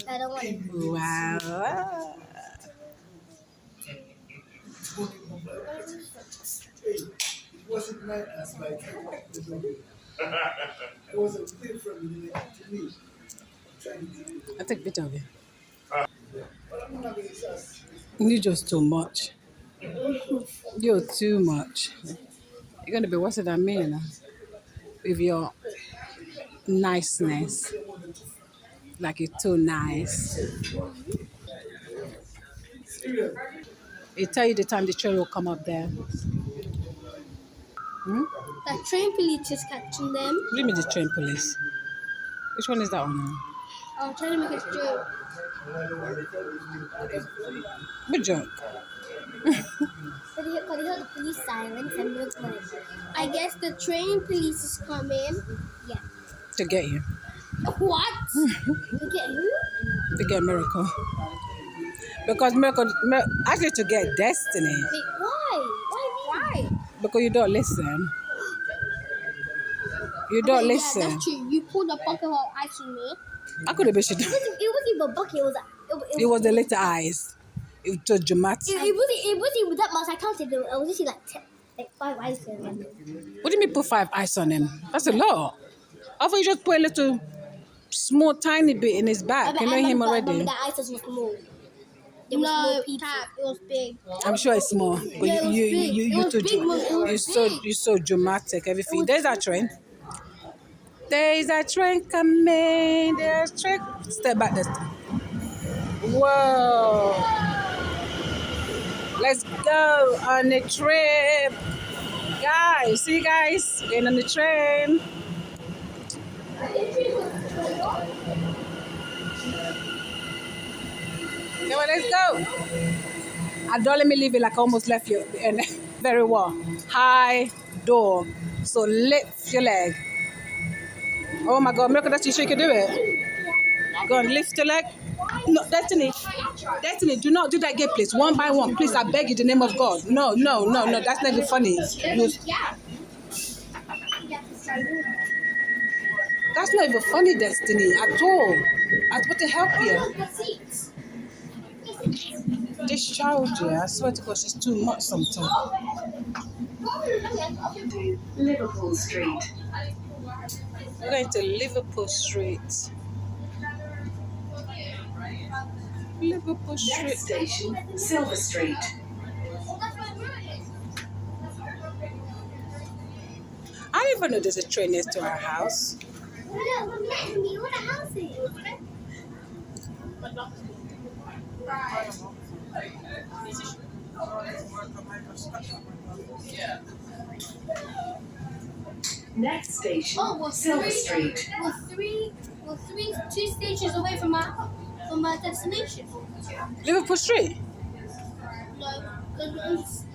I don't want it. Wow. It wasn't meant as like it was a bit from me to me. Trying to keep it. I take a picture of you. But I'm not going to just. You're just too much. You're too much. You're gonna be worse than me, you know, with your niceness. Like you're too nice. They tell you the time the train will come up there. The train police is catching them. Give me the train police. Which one is that one? I'm trying to make a joke. Good joke. But he heard the police sirens and looked like, I guess the train police is coming. Yeah. To get you. What? To get who? To get Miracle. Because actually to get Destiny. Wait, why? Why? Because you don't listen. You don't Okay, listen. Yeah, that's true. You pulled a bucket of ice on me. I could have been shit. It wasn't even a bucket. It was the little eyes. It was dramatic. It wasn't even that much. I counted. It was just like 5 ice on them. What do you mean put 5 ice on him? That's a lot. I thought you just put a little small tiny bit in his back. You know him already. The ice was small. It was small pizza. It was big. I'm sure it's small. But Yeah, it was big. It was big, Mom. It was you're so dramatic. Everything. There's that train. There's a train coming. There's a train. Step back this time. Whoa. Let's go on the trip. Guys, see you guys. Getting on the train. Okay, well, let's go. And don't let me leave it like I almost left you. And very well. High door. So lift your leg. Oh my God, Miracle, that's you sure you can do it? Go on, lift your leg. No, Destiny, do not do that again, please. One by one, please, I beg you, in the name of God. No, that's not even funny. That's not even funny, Destiny, at all. I was about to help you. This child, yeah, I swear to God, she's too much sometimes. Liverpool Street. We're going to Liverpool Street. Liverpool Street. Next station, Silver Street. I didn't even know there's a train next to our house. What a house is. Next station, Silver Street. We're 2 stations away from our destination. Liverpool Street? No, because